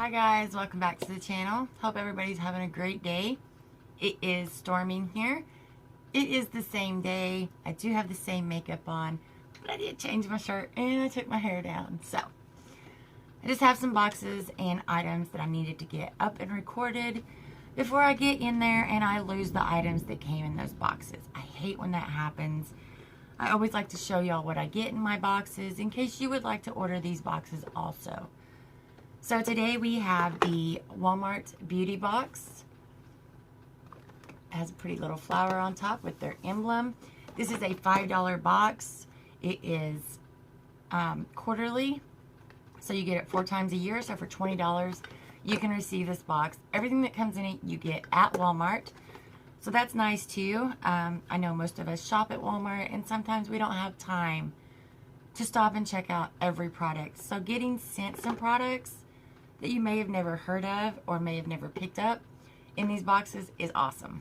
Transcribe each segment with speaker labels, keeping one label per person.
Speaker 1: Hi guys, welcome back to the channel. Hope everybody's having a great day. It is storming here. It is the same day. I do have the same makeup on, but I did change my shirt and I took my hair down. So I just have some boxes and items that I needed to get up and recorded before I get in there and I lose the items that came in those boxes. I hate when that happens. I always like to show y'all what I get in my boxes in case you would like to order these boxes also. So today we have the Walmart Beauty Box. It has a pretty little flower on top with their emblem. This is a $5 box. It is quarterly, so you get it 4 times a year. So for $20, you can receive this box. Everything that comes in it, you get at Walmart. So that's nice too. I know most of us shop at Walmart, and sometimes we don't have time to stop and check out every product. So getting sent some products that you may have never heard of or may have never picked up in these boxes is awesome.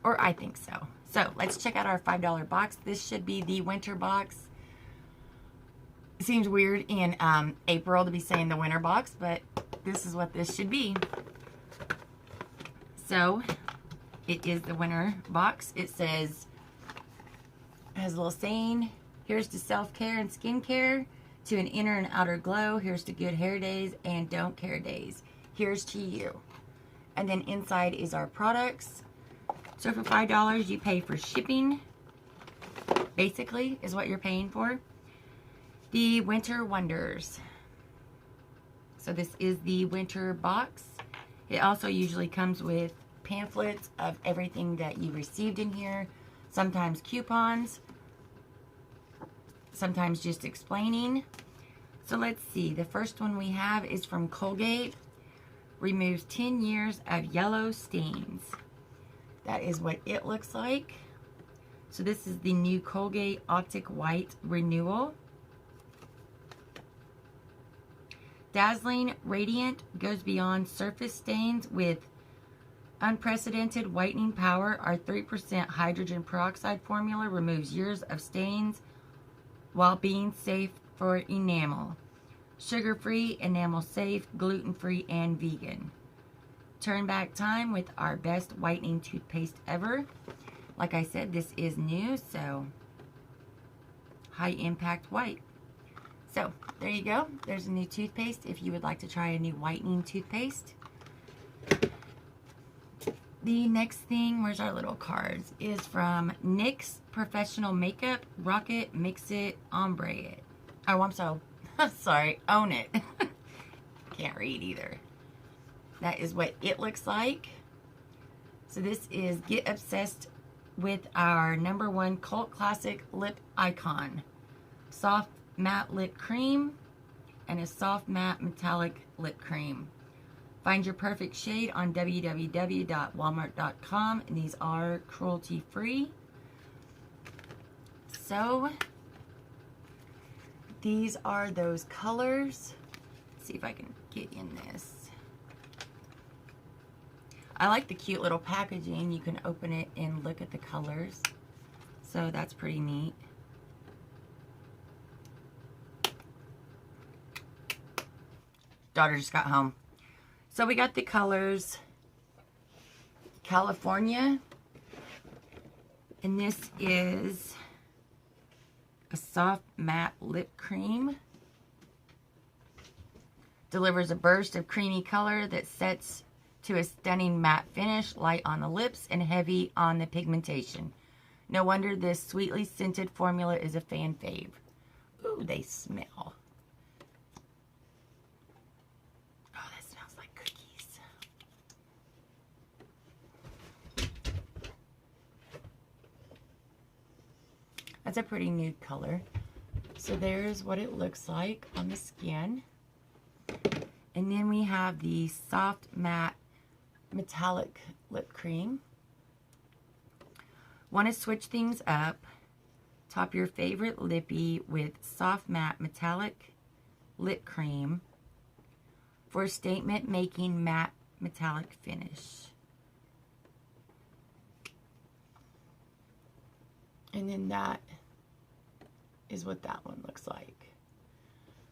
Speaker 1: Or I think so. So let's check out our $5 box. This should be the winter box. It seems weird in April to be saying the winter box, but this is what this should be. So it is the winter box. It says, it has a little saying, here's to self-care and skincare, to an inner and outer glow. Here's to good hair days and don't care days. Here's to you. And then inside is our products. So for $5, you pay for shipping, basically, is what you're paying for. The Winter Wonders. So this is the winter box. It also usually comes with pamphlets of everything that you received in here. Sometimes coupons. Sometimes just explaining. So let's see. The first one we have is from Colgate. Removes 10 years of yellow stains. That is what it looks like. So this is the new Colgate Optic White Renewal. Dazzling Radiant goes beyond surface stains with unprecedented whitening power. Our 3% hydrogen peroxide formula removes years of stains while being safe for enamel. Sugar-free, enamel-safe, gluten-free, and vegan. Turn back time with our best whitening toothpaste ever. Like I said, this is new, so high impact white. So there you go. There's a new toothpaste if you would like to try a new whitening toothpaste. The next thing, where's our little cards, is from NYX Professional Makeup Rocket Mix It Ombre It. Oh, I'm so sorry. Own It. Can't read either. That is what it looks like. So this is Get Obsessed with our #1 cult classic lip icon. Soft matte lip cream and a soft matte metallic lip cream. Find your perfect shade on www.walmart.com, and these are cruelty-free. So these are those colors. Let's see if I can get in this. I like the cute little packaging. You can open it and look at the colors. So that's pretty neat. Daughter just got home. So we got the colors California, and this is a soft matte lip cream. Delivers a burst of creamy color that sets to a stunning matte finish, light on the lips and heavy on the pigmentation. No wonder this sweetly scented formula is a fan fave. Ooh, they smell. That's a pretty nude color. So there's what it looks like on the skin. And then we have the soft matte metallic lip cream. Want to switch things up? Top your favorite lippy with soft matte metallic lip cream for a statement making matte metallic finish. And then that is what that one looks like.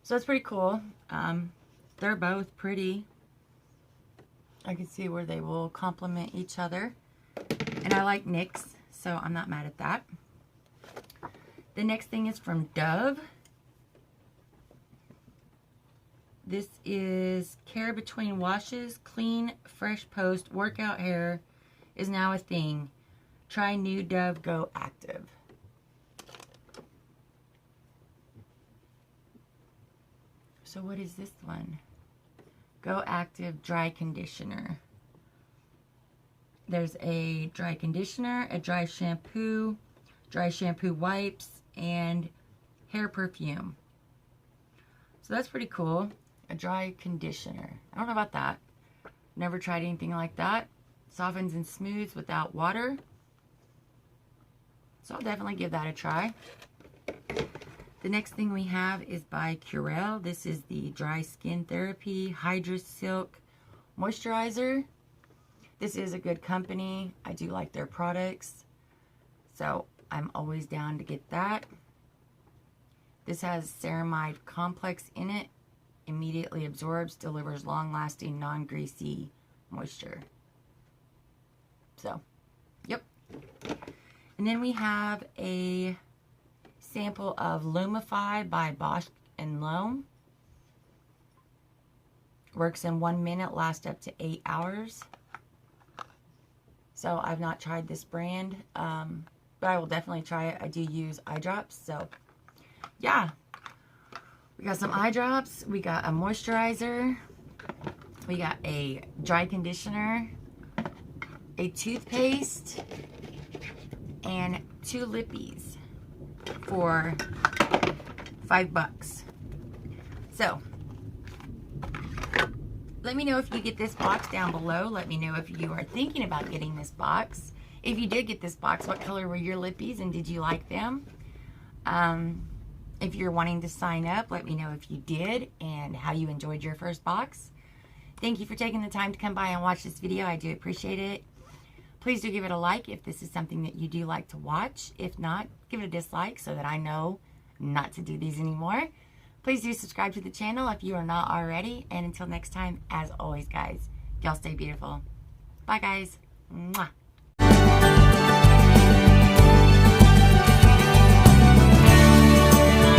Speaker 1: So that's pretty cool. They're both pretty. I can see where they will complement each other. And I like NYX, so I'm not mad at that. The next thing is from Dove. This is Care Between Washes, Clean, Fresh Post, Workout Hair is now a thing. Try new Dove Go Active. So what is this one? Go Active Dry Conditioner. There's a dry conditioner, a dry shampoo wipes, and hair perfume. So that's pretty cool. A dry conditioner. I don't know about that. Never tried anything like that. Softens and smooths without water. So I'll definitely give that a try. The next thing we have is by Curel. This is the Dry Skin Therapy Hydra Silk Moisturizer. This is a good company. I do like their products. So I'm always down to get that. This has ceramide complex in it. Immediately absorbs, delivers long-lasting, non-greasy moisture. So, yep. And then we have a sample of Lumify by Bosch & Lomb. Works in 1 minute, lasts up to 8 hours. So I've not tried this brand, but I will definitely try it. I do use eye drops, so yeah. We got some eye drops, we got a moisturizer, we got a dry conditioner, a toothpaste, and 2 lippies for $5. So let me know if you get this box down below. Let me know if you are thinking about getting this box. If you did get this box, what color were your lippies and did you like them? If you're wanting to sign up, let me know if you did and how you enjoyed your first box. Thank you for taking the time to come by and watch this video. I do appreciate it. Please do give it a like if this is something that you do like to watch. If not, give it a dislike so that I know not to do these anymore. Please do subscribe to the channel if you are not already. And until next time, as always, guys, y'all stay beautiful. Bye, guys. Mwah.